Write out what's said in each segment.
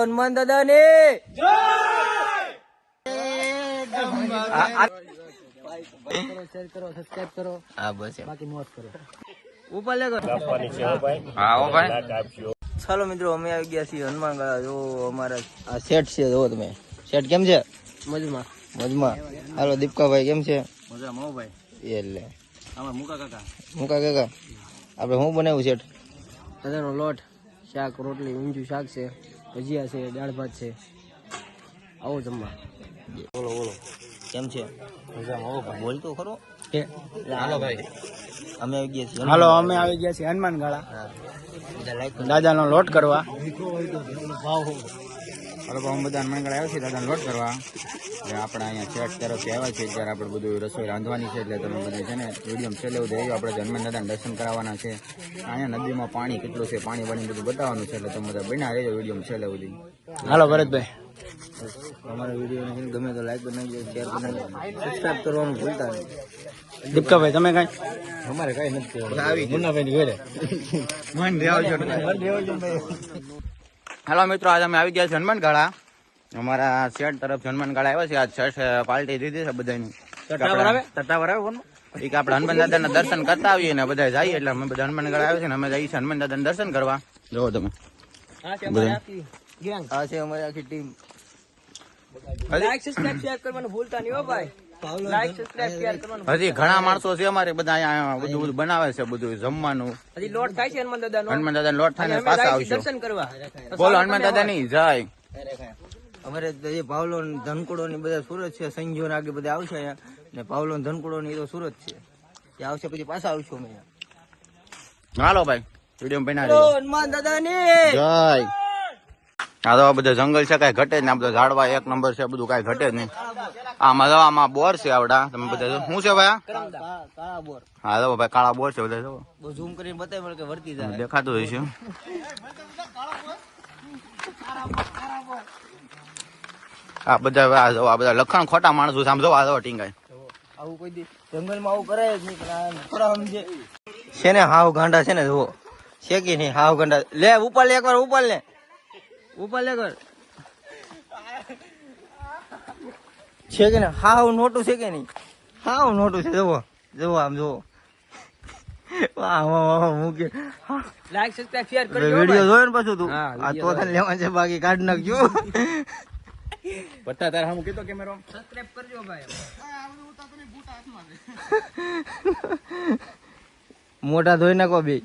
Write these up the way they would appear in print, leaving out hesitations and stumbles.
હનુમાન દાદા ને શેર કરો, સબસ્ક્રાઇબ કરો. હા બસ બાકી મોજ કરો. ઉપર લે હા ભાઈ. ચાલો મિત્રો, અમે આવી ગયા છીએ હનુમાનગઢા. જો અમારા આ સેટ છે, જો તમે સેટ કેમ છે? મજમાં મજમાં. હાલો દીપકાભાઈ કેમ છે? મજામાં ભાઈ. એટલે આમાં મુકા કાકા આપણે શું બનાવ્યું સેટ? બધાનો લોટ, શાક, રોટલી, ઊંધિયું શાક છે, ભજીયા છે, દાળ ભાત છે. આવો જમવા. બોલો બોલો કેમ છે? મજામાં. બોલ તો ખરો. હાલો ભાઈ અમે આવી ગયા છીએ. હાલો અમે આવી ગયા છીએ હનુમાનગઢા દાદાનો લોટ કરવા. હાલો અમે બધા હનુમાનગઢા આવ્યા છીએ દાદાનો લોટ કરવા. આપણે અહીંયા ચેટ તરફથી આવ્યા છીએ. ત્યારે આપણે બધું રસોઈ રાંધવાની છે, એટલે તમે બધા છે ને વિડીયો છેલ્લે એવું રહ્યું. આપણે હનુમાન દાદાને દર્શન કરાવવાના છે. અહીંયા નદીમાં પાણી કેટલું છે, પાણી બધું બતાવવાનું છે, એટલે તમે બધા બના રહેજો વિડીયો છેલ્લે સુધી. હાલો ભરતભાઈ, અમારા વિડીયોને ગમે તો લાઈક બનાવજો, શેર બનાવજો, સબસ્ક્રાઇબ કરવાનું ભૂલતા નહીં. દીપકાભાઈ તમે કઈ? અમારે કઈ નથી. હાલો મિત્રો, આજે અમે આવી ગયા છીએ હનુમાનગઢા. અમારા શેઠ તરફ હનુમાનગઢા આવ્યા છે. આજ શેઠ પાર્ટી દીધી છે બધાની. તટાવર આવે એક આપણે હનુમાન દાદાના દર્શન કરતા આવીએ ને બધા જઈએ, એટલે અમે બધા હનુમાનગઢા આવ્યા છે ને અમે જઈએ છીએ હનુમાન દાદાના દર્શન કરવા. જોવો તમે, આ છે અમારી આખી ટીમ. લાઈક સબસ્ક્રાઇબ શેર કરવાનું ભૂલતા નહીં હો ભાઈ. લાઈક સબસ્ક્રાઇબ શેર કરવાનું. હજી ઘણા માણસો છે અમારે બધા અહીંયા બધું બનાવે છે, બધું જમવાનું. હજી લોટ થાય છે હનુમાન દાદાનો લોટ થાય ને પાછા આવશું દર્શન કરવા. બોલો હનુમાન દાદા ની જય. અમારે જે પાવલો ધનકુડો ની બધા સુરત છે, સંજીવ ને આગળ બધા આવશે અહીંયા. ને પાવલો ધનકુડો ની તો સુરત છે, ત્યાં આવશે પછી પાછા આવશું અમે. હાલો ભાઈ વિડીયો બનાવી હનુમાન દાદા ની જય. આ તો બધા જંગલ છે, કઈ ઘટે જ ને. બધા ઝાડવા એક નંબર છે, બધું કઈ ઘટે જ નહીં. આમાં બોર છે આવડા. તમે બધા શું છે ભાઈ? કાળા બોર. હા તો ભાઈ કાળા બોર છે બધા. બહુ ઝૂમ કરીને બતાવી કે વર્તી જાય દેખાતું હોય છે. આ બધા લખણ ખોટા માણસો સમજો. આ ટીંગાય આવું કોઈ દી જંગલમાં આવું કરે જ નહીં. થોડા સમજે છે ને હાવ ગાંડા છે ને, જુઓ છે કે નહીં હાવ ગાંડા. લે ઉપર લે એકવાર, ઉપર લે કર છે કે નહીં હાવ નોટું છે કે નહીં? હાવ નોટું છે. જુઓ આમ જુઓ. મૂકે લાઈક સબસ્ક્રાઇબ શેર કરજો. વિડિયો જોયો ને પાછું તું? આ તો તને લેવા છે, બાકી કાઢ નાખજો. બટા તારે હું કીધો કેમેરો સબસ્ક્રાઇબ કરજો ભાઈ. મોટા ધોઈ નાખો બે.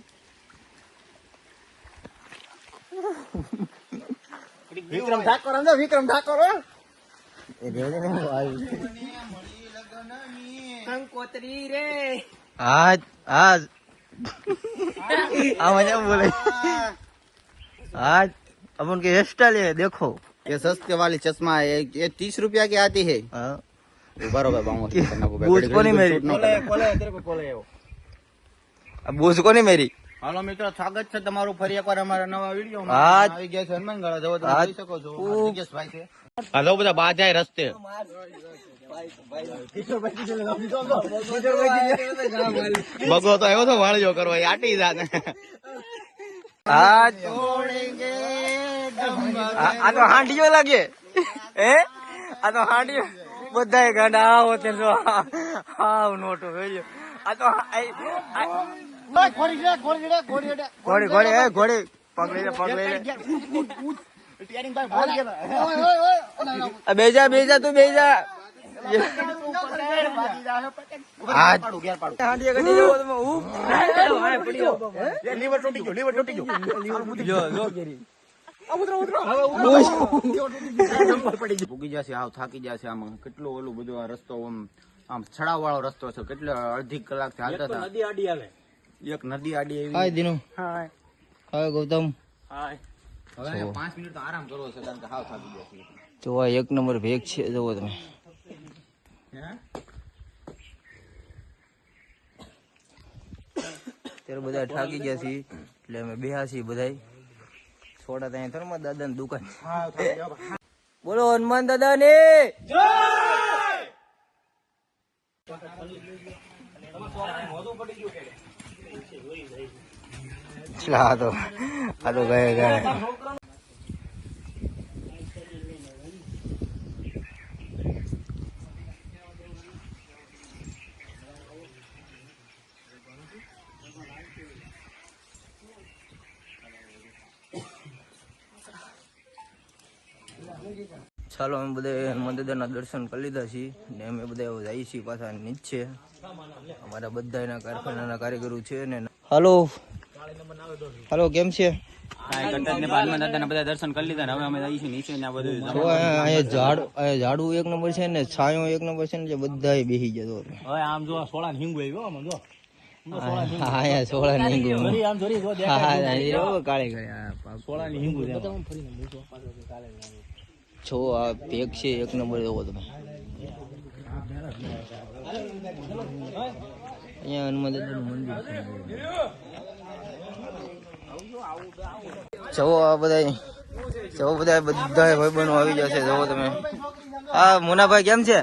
વિક્રમ ઠાકોર સમજો, વિક્રમ ઠાકોર. કંકોત્રી રે આજ આજ आवाज बोले आज अपन के हेयर स्टाइल है देखो. ये सस्ते वाली चश्मा है, ये 30 रुपया की आती है. बरोबर बूझ को नहीं मेरी. बूझ को नहीं मेरी. હાલો મિત્રો, સ્વાગત છે તમારું ફરી એકવાર અમારા નવા વિડીયોમાં. આવી ગયા છે હનુમાનગઢા. જવો તમે જોઈ શકો છો. ભાઈ છે. હાલો બધા બા જાય રસ્તે. બગો તો આવ્યો તો વાળજો કરવા, આટી જાને. આ તો હાંડીઓ લાગે હે. આ તો હાંડીઓ બધા ગાંડા આવો તે જો હાવ નોટો વેલ્યો. આ તો ઘોડી પકડી બેજા તું બેજા. ભૂગી જશે, આવ થાકી જશે. આમ કેટલો ઓલું બધું આ રસ્તો આમ છડાવ વાળો રસ્તો છે. કેટલો અડધી કલાક થી હાલતા હતા. નદી આડી આવે, એક નદી આડી આવી. હાય દિનુ. હાય હાય ગૌતમ. હાય. હવે 5 મિનિટ તો આરામ કરવો છે, કારણ કે હાવ થાકી ગયા છે. તો આ એક નંબર ભેગ છે, જોવો તમે. ત્યારે બધા થાકી ગયા છીએ, એટલે અમે બેહા છીએ બધા. સોડા ત્યાં થર્મા દાદા ની દુકાન. બોલો હનુમાન દાદા ને જય. આ તો ગયા ચાલો અમે બધા હનુમાન દાદાના દર્શન કરી લીધા છીએ ને અમે બધા જઈએ છીએ પાછા નીચે. અમારા બધા એના કારખાનાના કારીગરો છે ને. હાલો હાલો, કેમ છે? બધા દર્શન કરી લીધા હવે અમે જઈશું નીચે ને બધું. અહીંયા ઝાડુ એક નંબર છે ને છાંયો એક નંબર છે ને, જે બધા બેસી જતો. હવે આમ જો સોળા હિંગુ આવ્યો આમ જો. હા સોળા ની હિંગુ. હા કાળે કાળે સોળા ની હિંગુ છો. આ પેક છે એક નંબર જોવો તમે. અહીંયા હનુમાન દાદાનું મંદિર છે. જવો આ બધા ભાઈબંધો આવી જશે. જવો તમે. હા મુનાભાઈ કેમ છે?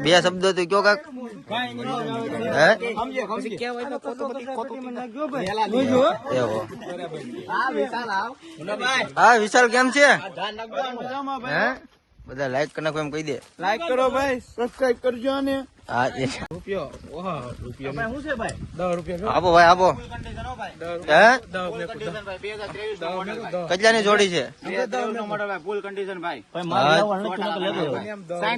બે શબ્દો તો કયો કાક. હા વિશાલ કેમ છે? બધા લાઈક કરી નાખો એમ કહી દે. લાઈક કરો ભાઈ, સબસ્ક્રાઇબ કરજો ને. હા રૂપિયો. ઓહા રૂપિયો ભાઈ શું છે ભાઈ? 10 રૂપિયા આપો ભાઈ આપો. હે 10 કેટલાની જોડી છે? ફૂલ કન્ડિશન ભાઈ. 60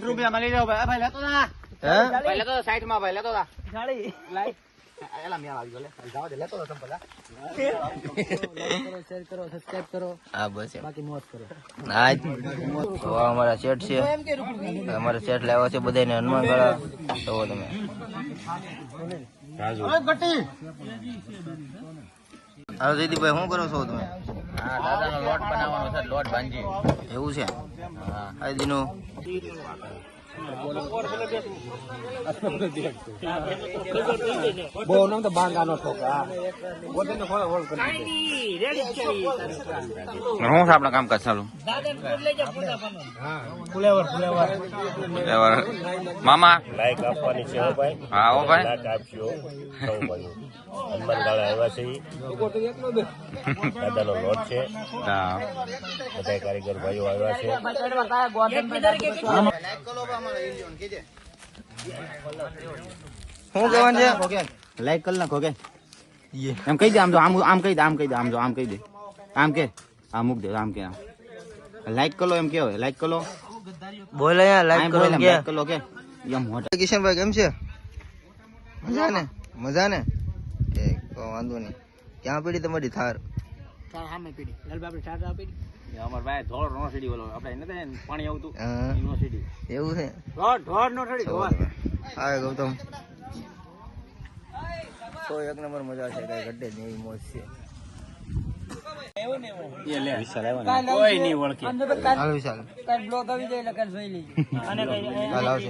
રૂપિયા માં લઈ જાવ ભાઈ. ભાઈ લેતો તા. હે ભાઈ લેતો 60 માં ભાઈ લેતો તા. સાડી લાઈક એલા મેં આવી ગયો લે. જાવ દે લેતો તા સંપલ. શેર કરો, સબસ્ક્રાઇબ કરો, હા બસ એમ. બાકી મોજ કરો. હા અમારા શેઠ છે. અમારા શેઠ લાવ્યા છે બધાને હનુમાન ગળા. તો તમે હાલો જયદીપભાઈ શું કરો છો તમે? હા દાદાનો લોટ બનાવવાનો છે. લોટ ભાંજી એવું છે? હા આ દીનું બહુ નામ તો બાંગાનો છોકરા. શું છે આપણા કામકાજ ચાલુ? ફુલેવર મામા લાઈક આપવાની છે હો ભાઈ. હા હો ભાઈ. લાઈક આપજો. હનુમાન ગાળા આવ્યા છે. દાદાનો લોટ છે. હા બધા કારીગર ભાઈઓ આવ્યા છે. શું કહેવાનું છે? લાઈક કરી નાખો કે એમ કહી દે. આમ જો આમ કહી દે. આમ કહી દે. આમ જો આમ કહી દે. આમ કે આમ મૂક દે. આમ કે આમ લાઈક કરો એમ કેવો. લાઈક કરો. બોલ અહીંયા લાઈક કરો એમ કે. લાઈક કરો કે એમ મોટા. કિશનભાઈ કેમ છે? મજા ને? મજા ને? વાંધો નહીં. ક્યાં પડી તમારી થાર? અમાર ભાઈ ધોળ નો સીડી બોલો. આપણે નથી પાણી આવતું હા નો સીડી. એવું છે? ધોળ નો સીડી ધોળ. હા ગૌતમ. તો એક નંબર મજા છે. કઈ ઘટે જ નહીં એવી મોજ છે. કોઈ નહીં ઓળખી. હાલો વિશાલ હાલ આવશે.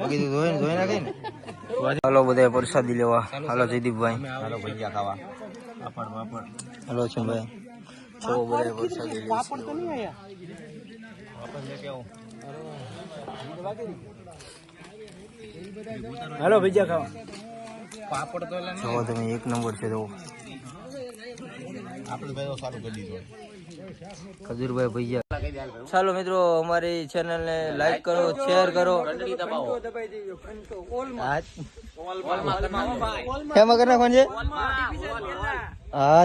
બગી તો ધોઈ નાખે ને. હાલો બધા પ્રસાદી લેવા. હાલો જયદીપભાઈ. હાલો ભજીયા ખાવા. હાલો છે ભાઈ. છો બધા પ્રસાદી લેવા. હાલો ભજીયા ખાવા. પાપડ તો જો તમે એક નંબર છે. તો આપણે ભાઈ સારું કરી દીધું. ખજૂરભાઈ ભૈયા. ચાલો મિત્રો અમારી ચેનલ ને લાઈક કરો, શેર કરો. એમાં કરી નાખવાનું છે. હા